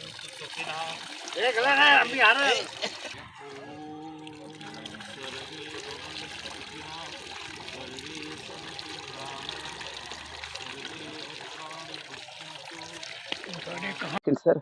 देख लेना अभी आ रहे सर।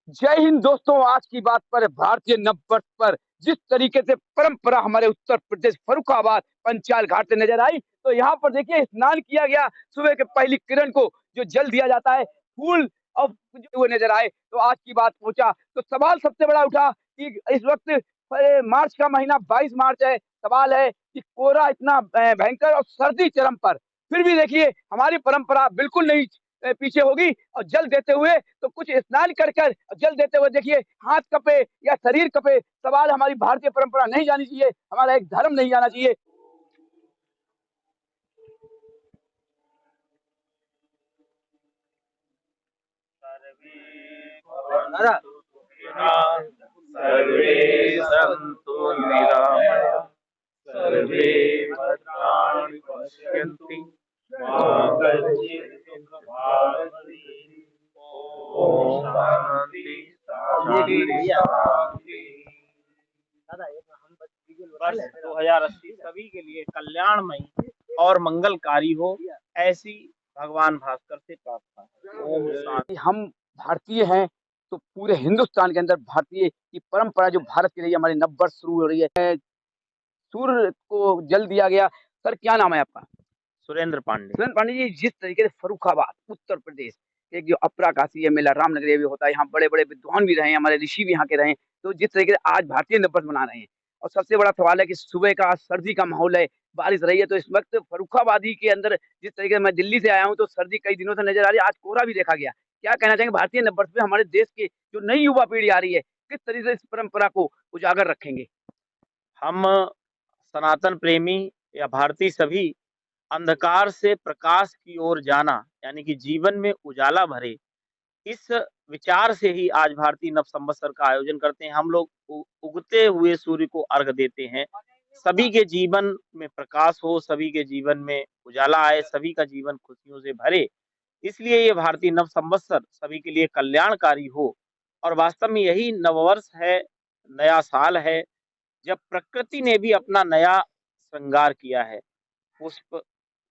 जय हिंद दोस्तों। आज की बात पर भारतीय नववर्ष पर जिस तरीके से परंपरा हमारे उत्तर प्रदेश फर्रुखाबाद पंचाल घाट से नजर आई, तो यहाँ पर देखिए स्नान किया गया। सुबह के पहली किरण को जो जल दिया जाता है, फूल और हुए नजर आए। तो आज की बात पहुंचा तो सवाल सबसे बड़ा उठा कि इस वक्त मार्च का महीना 22 मार्च है। सवाल है कि कोहरा इतना भयंकर और सर्दी चरम पर, फिर भी देखिए हमारी परंपरा बिल्कुल नहीं पीछे होगी। और जल देते हुए तो कुछ स्नान कर कर जल देते हुए देखिए हाथ कपे या शरीर कपे। सवाल हमारी भारतीय परंपरा नहीं जानी चाहिए, हमारा एक धर्म नहीं जाना चाहिए। सर्वे सन्तु निरामया सर्वे भद्राणि पश्यन्तु मा कश्चित् दुःखभाग् ओम शांति शांति। वर्ष 2080 सभी के लिए कल्याणमयी और मंगलकारी हो, ऐसी भगवान भास्कर से प्रार्थना है। ओम शांति। हम भारतीय हैं तो पूरे हिंदुस्तान के अंदर भारतीय की परंपरा जो भारत की रही है, हमारी नववर्ष शुरू हो रही है। सूर्य को जल दिया गया। सर क्या नाम है आपका? सुरेंद्र पांडे। सुरेंद्र पांडे जी, जिस तरीके से फर्रुखाबाद उत्तर प्रदेश एक जो अपराकाशी है मेला रामनगरी भी होता है, यहाँ बड़े बड़े विद्वान भी रहे हैं, हमारे ऋषि भी यहाँ के रहे हैं। तो जिस तरीके से आज भारतीय नववर्ष मना रहे हैं, और सबसे बड़ा सवाल है कि सुबह का सर्दी का माहौल है, बारिश रही है, तो इस वक्त फर्रुखाबादी के अंदर जिस तरीके से मैं दिल्ली से आया हूँ तो सर्दी कई दिनों से नजर आ रही है, आज कोहरा भी देखा गया। क्या कहना चाहेंगे भारतीय नववर्ष में हमारे देश की जो नई युवा पीढ़ी आ रही है, किस तरीके से इस परंपरा को उजागर रखेंगे? हम सनातन प्रेमी या भारतीय सभी अंधकार से प्रकाश की ओर जाना, यानी कि जीवन में उजाला भरे, इस विचार से ही आज भारतीय नव संवत्सर का आयोजन करते हैं। हम लोग उगते हुए सूर्य को अर्घ देते हैं। सभी के जीवन में प्रकाश हो, सभी के जीवन में उजाला आए, सभी का जीवन खुशियों से भरे, इसलिए ये भारतीय नव संवत्सर सभी के लिए कल्याणकारी हो। और वास्तव में यही नववर्ष है, नया साल है, जब प्रकृति ने भी अपना नया श्रृंगार किया है। पुष्प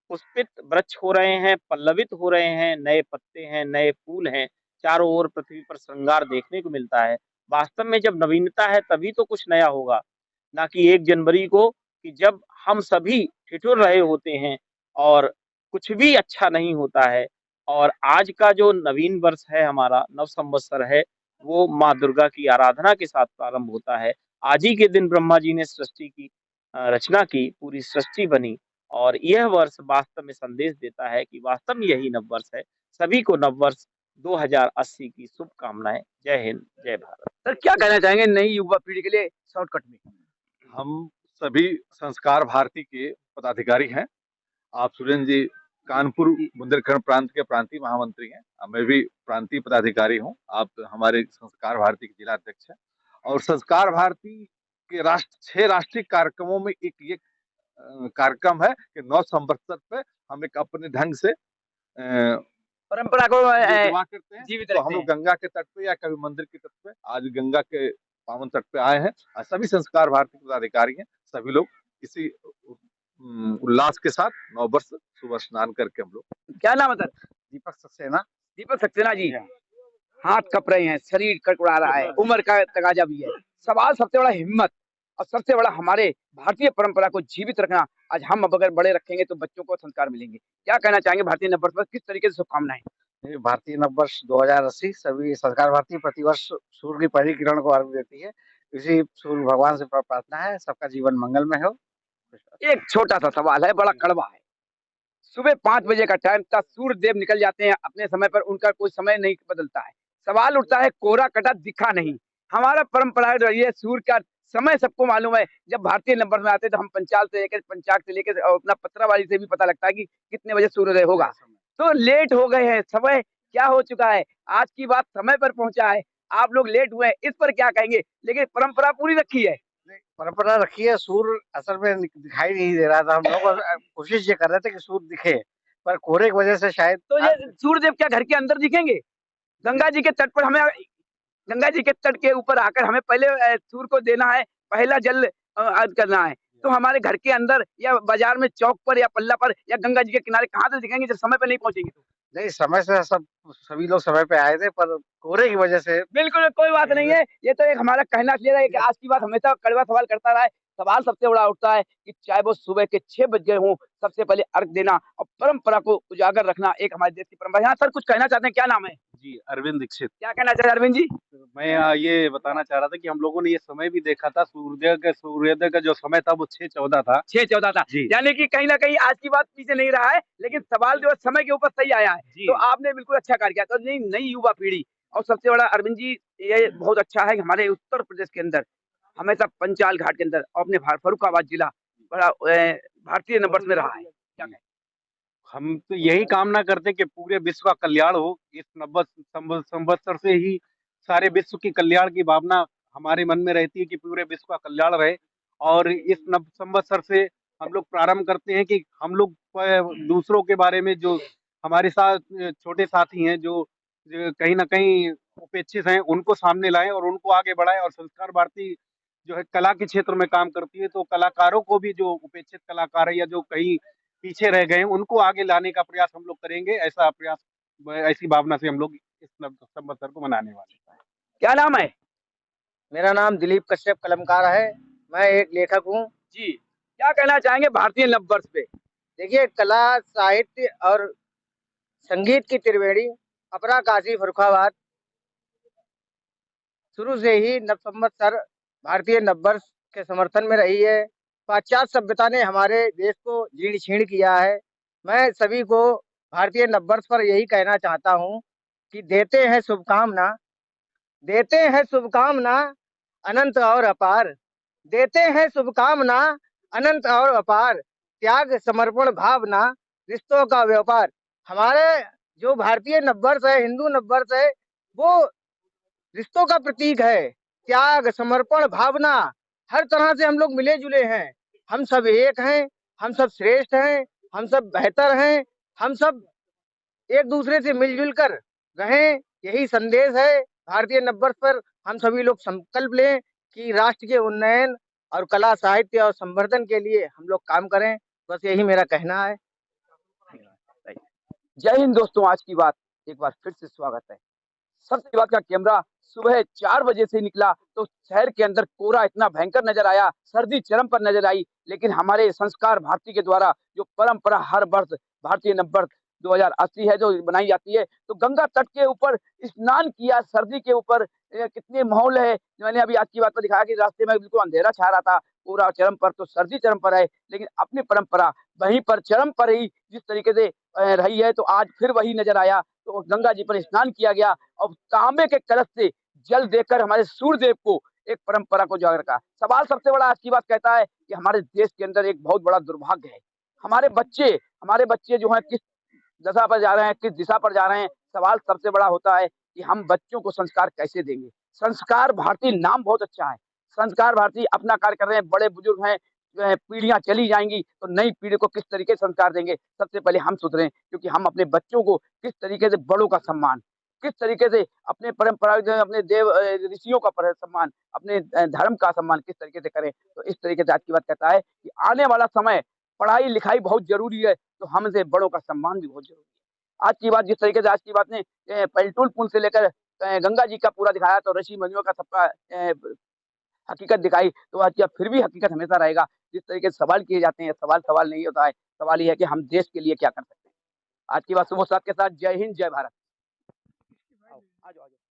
पुष्पित वृक्ष हो रहे हैं, पल्लवित हो रहे हैं, नए पत्ते हैं, नए फूल हैं, चारों ओर पृथ्वी पर श्रृंगार देखने को मिलता है। वास्तव में जब नवीनता है तभी तो कुछ नया होगा, ना कि 1 जनवरी को, कि जब हम सभी ठिठुर रहे होते हैं और कुछ भी अच्छा नहीं होता है। और आज का जो नवीन वर्ष है, हमारा नव संवत्सर है, वो माँ दुर्गा की आराधना के साथ प्रारंभ होता है। आज ही के दिन ब्रह्मा जी ने सृष्टि की रचना की, पूरी सृष्टि बनी। और यह वर्ष वास्तव में संदेश देता है कि वास्तव में यही नववर्ष है। सभी को नववर्ष 2080 की शुभकामनाएं। जय हिंद, जय भारत। सर क्या कहना चाहेंगे नई युवा पीढ़ी के लिए शॉर्टकट में? हम सभी संस्कार भारती के पदाधिकारी हैं। आप सुरेंद्र जी कानपुर बुंदेलखंड प्रांत के प्रांतीय महामंत्री हैं, मैं भी प्रांतीय पदाधिकारी हूं। आप हमारे संस्कार भारती के जिला अध्यक्ष हैं। और संस्कार भारती के 6 राष्ट्रीय कार्यक्रमों में एक ये कार्यक्रम है कि 9 संवत्सर पे हम एक अपने ढंग से परंपरा को दुआ करते हैं। जीवित तो हम रखते लोग हैं। गंगा के तट पे या कभी मंदिर के तट पे, आज गंगा के पावन तट पे आए हैं। और सभी संस्कार भारती के पदाधिकारी हैं, सभी लोग इसी उल्लास के साथ नववर्ष सुबह स्नान करके हम लोग। क्या नाम है सर? दीपक सक्सेना। दीपक सक्सेना जी, हाथ कप रहे हैं, शरीर कड़कुड़ा रहा है, उम्र का तकाजा भी है। सवाल सबसे बड़ा हिम्मत और सबसे बड़ा हमारे भारतीय परंपरा को जीवित रखना। आज हम अब अगर बड़े रखेंगे तो बच्चों को संस्कार मिलेंगे। क्या कहना चाहेंगे भारतीय नववर्ष पर किस तरीके से शुभकामनाएं? भारतीय नववर्ष 2080 सभी संस्कार भारती प्रतिवर्ष सूर्य की पहली किरण को अर्घ देती है। इसी सूर्य भगवान से प्रार्थना है सबका जीवन मंगलमय हो। एक छोटा सा सवाल है, बड़ा कड़वा है। सुबह 5 बजे का टाइम था, सूर्य देव निकल जाते हैं अपने समय पर, उनका कोई समय नहीं बदलता है। सवाल उठता है कोहरा कटा दिखा नहीं। हमारा परंपरा रही है, सूर्य का समय सबको मालूम है। जब भारतीय नंबर में आते हैं तो हम पंचाल से लेकर पंचाग से लेकर और अपना पत्रावाली से भी पता लगता है कि कितने बजे सूर्योदय होगा। तो लेट हो गए हैं, समय क्या हो चुका है। आज की बात समय पर पहुंचा है, आप लोग लेट हुए हैं, इस पर क्या कहेंगे? लेकिन परंपरा पूरी रखी है। परंपरा रखी है। सूर्य असल में दिखाई नहीं दे रहा था। हम लोग कोशिश ये कर रहे थे कि सूर्य दिखे, पर कोहरे की वजह से शायद। तो ये सूर्यदेव क्या घर के अंदर दिखेंगे? गंगा जी के तट पर हमें गंगा जी के तट के ऊपर आकर हमें पहले सूर्य को देना है, पहला जल अर्घ करना है। तो हमारे घर के अंदर या बाजार में चौक पर या पल्ला पर या गंगा जी के किनारे कहाँ से दिखेंगे जब समय पे नहीं पहुँचेंगे तो? नहीं, समय से सभी लोग समय पे आए थे, पर कोहरे की वजह से बिल्कुल, कोई बात नहीं है। ये तो एक हमारा कहना क्लियर है कि आज की बात हमेशा कड़वा सवाल करता रहा है। सवाल सबसे बड़ा उठता है कि चाहे वो सुबह के 6 बज गए हों, सबसे पहले अर्घ देना और परंपरा को उजागर रखना एक हमारे देश की परंपरा है। हाँ, सर कुछ कहना चाहते हैं, क्या नाम है? जी, अरविंद दीक्षित। क्या कहना चाहते हैं अरविंद जी? मैं ये बताना चाह रहा था कि हम लोगों ने ये समय भी देखा था, सूर्योदय का जो समय था वो 6:14 था। 6-14 था। जी। यानी कि कहीं न कहीं आज की बात पीछे नहीं रहा है, लेकिन सवाल जो है समय के ऊपर सही आया है। जी। तो आपने बिल्कुल अच्छा कार्य किया। तो नई नई युवा पीढ़ी और सबसे बड़ा अरविंद जी ये बहुत अच्छा है कि हमारे उत्तर प्रदेश के अंदर हमेशा पंचाल घाट के अंदर और अपने फर्रुखाबाद जिला बड़ा भारतीय नंबर में रहा है। क्या कहें? हम तो यही कामना करते हैं कि पूरे विश्व का कल्याण हो। इस नव संवत्सर से ही सारे विश्व की कल्याण की भावना हमारे मन में रहती है कि पूरे विश्व का कल्याण रहे। और इस नव संवत्सर से हम लोग प्रारंभ करते हैं कि हम लोग दूसरों के बारे में, जो हमारे साथ छोटे साथी हैं, जो कहीं न कहीं उपेक्षित हैं, उनको सामने लाएँ और उनको आगे बढ़ाएँ। और संस्कार भारती जो है कला के क्षेत्र में काम करती है, तो कलाकारों को भी, जो उपेक्षित कलाकार हैं या जो कहीं पीछे रह गए हैं, उनको आगे लाने का प्रयास हम लोग करेंगे। ऐसा प्रयास, ऐसी भावना से हम लोग इस नव संवत्सर को मनाने वाले हैं। क्या नाम है? मेरा नाम दिलीप कश्यप कलमकार है। मैं एक लेखक हूँ। जी। क्या कहना चाहेंगे भारतीय नववर्ष पे? देखिए, कला, साहित्य और संगीत की त्रिवेणी अपरा काशी फर्रुखाबाद शुरू से ही नव संवत्सर भारतीय नववर्ष के समर्थन में रही है। पाश्चात्य सभ्यता ने हमारे देश को जीर्ण शीर्ण किया है। मैं सभी को भारतीय नववर्ष पर यही कहना चाहता हूँ कि देते हैं शुभकामना, देते हैं शुभकामना अनंत और अपार, देते हैं शुभकामना अनंत और अपार, त्याग समर्पण भावना रिश्तों का व्यापार। हमारे जो भारतीय नववर्ष है, हिंदू नववर्ष है, वो रिश्तों का प्रतीक है। त्याग समर्पण भावना, हर तरह से हम लोग मिले जुले हैं। हम सब एक हैं, हम सब श्रेष्ठ हैं, हम सब बेहतर हैं, हम सब एक दूसरे से मिलजुल कर रहें, यही संदेश है। भारतीय नववर्ष पर हम सभी लोग संकल्प लें कि राष्ट्र के उन्नयन और कला, साहित्य और संवर्धन के लिए हम लोग काम करें। बस यही मेरा कहना है। जय हिंद दोस्तों, आज की बात एक बार फिर से स्वागत है। सबसे बात का कैमरा सुबह 4 बजे से निकला तो शहर के अंदर कोहरा इतना भयंकर नजर आया, सर्दी चरम पर नजर आई। लेकिन हमारे संस्कार भारती के द्वारा जो परंपरा हर वर्ष भारतीय नववर्ष 2080 है जो बनाई जाती है, तो गंगा तट के ऊपर स्नान किया। सर्दी के ऊपर कितने माहौल है। मैंने अभी आज की बात में दिखाया कि रास्ते में बिल्कुल अंधेरा छा रहा था, कोहरा चरम पर, तो सर्दी चरम पर है, लेकिन अपनी परंपरा वहीं पर चरम पर ही जिस तरीके से रही है, तो आज फिर वही नजर आया। तो गंगा जी पर स्नान किया गया और तांबे के कलश से जल देकर हमारे सूर्य देव को एक परंपरा को उजागर का सवाल सबसे बड़ा आज की बात कहता है कि हमारे देश के अंदर एक बहुत बड़ा दुर्भाग्य है। हमारे बच्चे जो हैं किस दशा पर जा रहे हैं, किस दिशा पर जा रहे हैं। सवाल सबसे बड़ा होता है कि हम बच्चों को संस्कार कैसे देंगे। संस्कार भारती नाम बहुत अच्छा है, संस्कार भारती अपना कार्य कर रहे हैं, बड़े बुजुर्ग हैं, पीढ़ियां चली जाएंगी, तो नई पीढ़ी को किस तरीके से संस्कार देंगे। सबसे पहले हम सुधरें, क्योंकि हम अपने बच्चों को किस तरीके से बड़ों का सम्मान, किस तरीके से अपने परंपरा, अपने देव ऋषियों का सम्मान, अपने धर्म का सम्मान किस तरीके से करें। तो इस तरीके से आज की बात कहता है कि आने वाला समय पढ़ाई लिखाई बहुत जरूरी है, तो हमसे बड़ों का सम्मान भी बहुत जरूरी है। आज की बात जिस तरीके से आज की बात ने पलटूल पुल से लेकर गंगा जी का पूरा दिखाया, तो ऋषि मुनियों का सबका हकीकत दिखाई, तो आज क्या फिर भी हकीकत हमेशा रहेगा। जिस तरीके से सवाल किए जाते हैं, सवाल नहीं होता है, सवाल ये है कि हम देश के लिए क्या कर सकते हैं। आज की बात सुबह साथ के साथ जय हिंद, जय भारत।